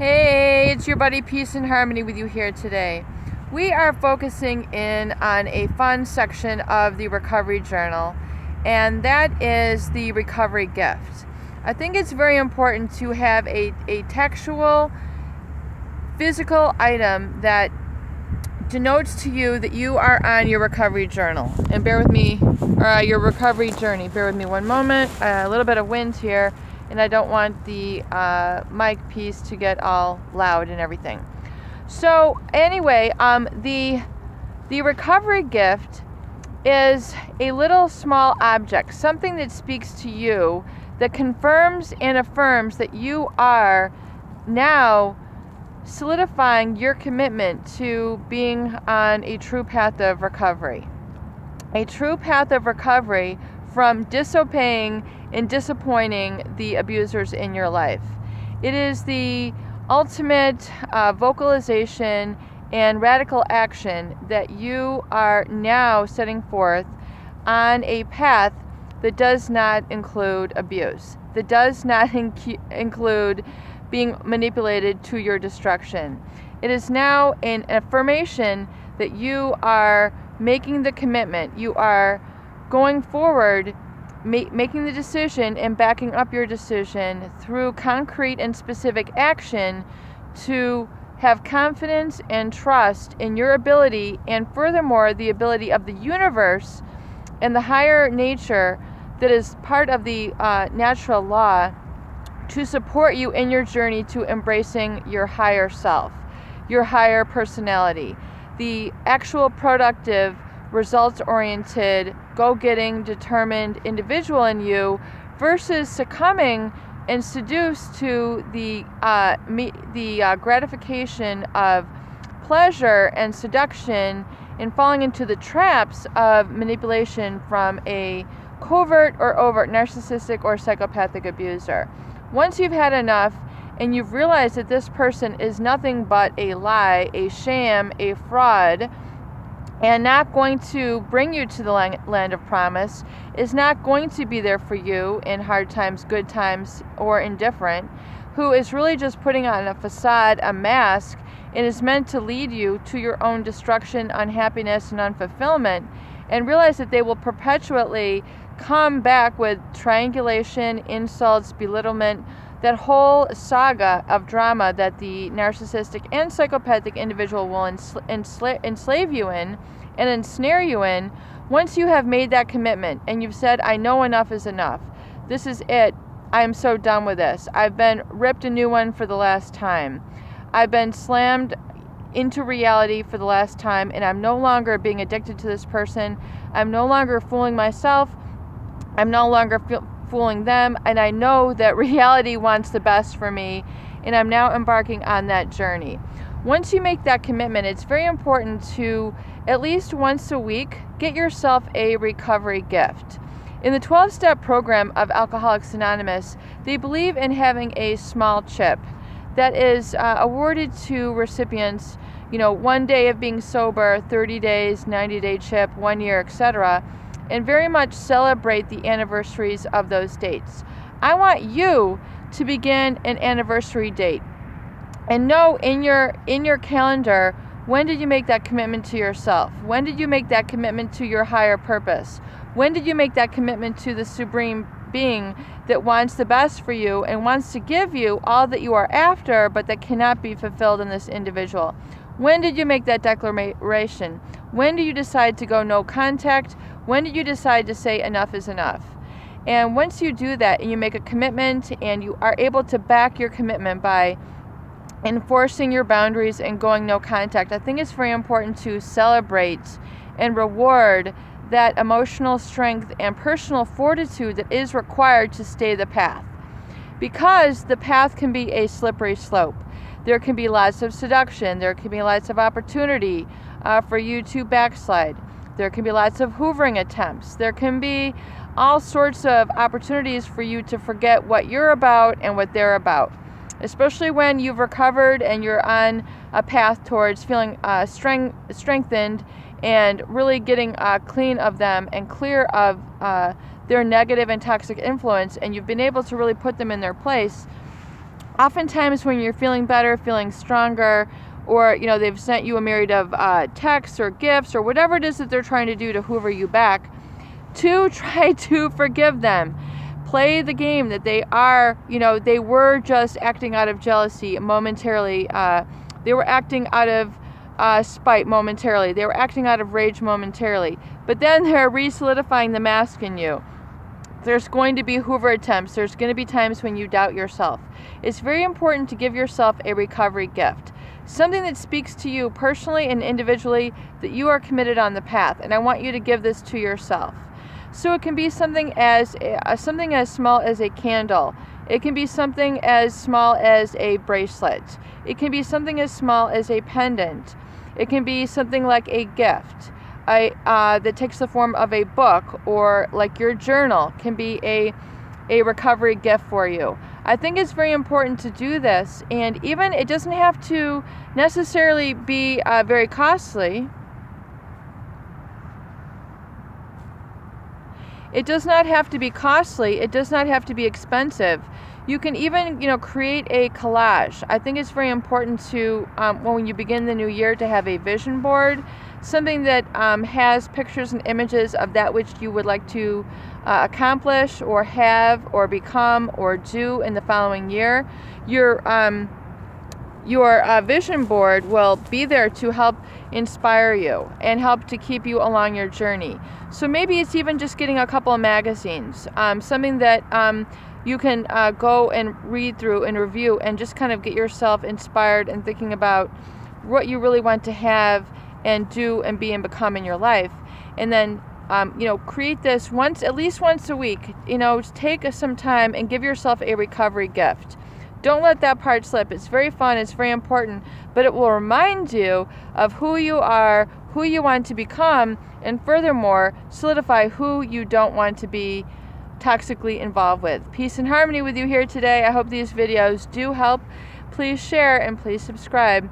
Hey, it's your buddy Peace and Harmony with you here today. We are focusing in on a fun section of the recovery journal, and that is the recovery gift. I think it's very important to have a textual, physical item that denotes to you that you are on your recovery journal. And bear with me, or your recovery journey. Bear with me one moment. A little bit of wind here, and I don't want the mic piece to get all loud and everything. So anyway, the recovery gift is a little small object, something that speaks to you, that confirms and affirms that you are now solidifying your commitment to being on a true path of recovery. A true path of recovery from disobeying and disappointing the abusers in your life. It is the ultimate vocalization and radical action that you are now setting forth on a path that does not include abuse, that does not include being manipulated to your destruction. It is now an affirmation that you are making the commitment, you are going forward, making the decision and backing up your decision through concrete and specific action to have confidence and trust in your ability, and furthermore the ability of the universe and the higher nature that is part of the natural law to support you in your journey to embracing your higher self, your higher personality, the actual productive, results-oriented, go-getting, determined individual in you, versus succumbing and seduced to the gratification of pleasure and seduction, and falling into the traps of manipulation from a covert or overt narcissistic or psychopathic abuser. Once you've had enough and you've realized that this person is nothing but a lie, a sham, a fraud, and not going to bring you to the land of promise, is not going to be there for you in hard times, good times, or indifferent, who is really just putting on a facade, a mask, and is meant to lead you to your own destruction, unhappiness, and unfulfillment, and realize that they will perpetually come back with triangulation, insults, belittlement, that whole saga of drama that the narcissistic and psychopathic individual will enslave you in and ensnare you in. Once you have made that commitment and you've said, I know enough is enough, this is it, I am so done with this, I've been ripped a new one for the last time, I've been slammed into reality for the last time, and I'm no longer being addicted to this person, I'm no longer fooling myself, I'm no longer fooling them, and I know that reality wants the best for me, and I'm now embarking on that journey. Once you make that commitment, it's very important to, at least once a week, get yourself a recovery gift. In the 12-step program of Alcoholics Anonymous, they believe in having a small chip that is awarded to recipients, 1 day of being sober, 30 days, 90-day chip, 1 year, etc., and very much celebrate the anniversaries of those dates. I want you to begin an anniversary date and know in your calendar, when did you make that commitment to yourself? When did you make that commitment to your higher purpose? When did you make that commitment to the supreme being that wants the best for you and wants to give you all that you are after, but that cannot be fulfilled in this individual? When did you make that declaration? When do you decide to go no contact? When did you decide to say enough is enough? And once you do that and you make a commitment and you are able to back your commitment by enforcing your boundaries and going no contact, I think it's very important to celebrate and reward that emotional strength and personal fortitude that is required to stay the path. Because the path can be a slippery slope. There can be lots of seduction. There can be lots of opportunity for you to backslide. There can be lots of hoovering attempts. There can be all sorts of opportunities for you to forget what you're about and what they're about. Especially when you've recovered and you're on a path towards feeling strengthened and really getting clean of them and clear of their negative and toxic influence, and you've been able to really put them in their place. Oftentimes when you're feeling better, feeling stronger, or they've sent you a myriad of texts or gifts or whatever it is that they're trying to do to hoover you back, to try to forgive them. Play the game that they are, they were just acting out of jealousy momentarily. They were acting out of spite momentarily. They were acting out of rage momentarily. But then they're re-solidifying the mask in you. There's going to be hoover attempts. There's going to be times when you doubt yourself. It's very important to give yourself a recovery gift. Something that speaks to you personally and individually, that you are committed on the path. And I want you to give this to yourself. So it can be something as small as a candle. It can be something as small as a bracelet. It can be something as small as a pendant. It can be something like a gift that takes the form of a book, or like your journal can be a recovery gift for you. I think it's very important to do this, and even it doesn't have to necessarily be very costly. It does not have to be costly. It does not have to be expensive. You can even, create a collage. I think it's very important to, when you begin the new year, to have a vision board, something that has pictures and images of that which you would like to accomplish or have or become or do in the following year. Your vision board will be there to help inspire you and help to keep you along your journey. So maybe it's even just getting a couple of magazines, something that you can go and read through and review and just kind of get yourself inspired and thinking about what you really want to have and do and be and become in your life. And then create this at least once a week. Take some time and give yourself a recovery gift. Don't let that part slip. It's very fun, it's very important, but it will remind you of who you are, who you want to become, and furthermore, solidify who you don't want to be toxically involved with. Peace and harmony with you here today. I hope these videos do help. Please share and please subscribe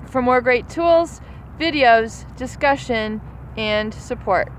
for more great tools, videos, discussion, and support.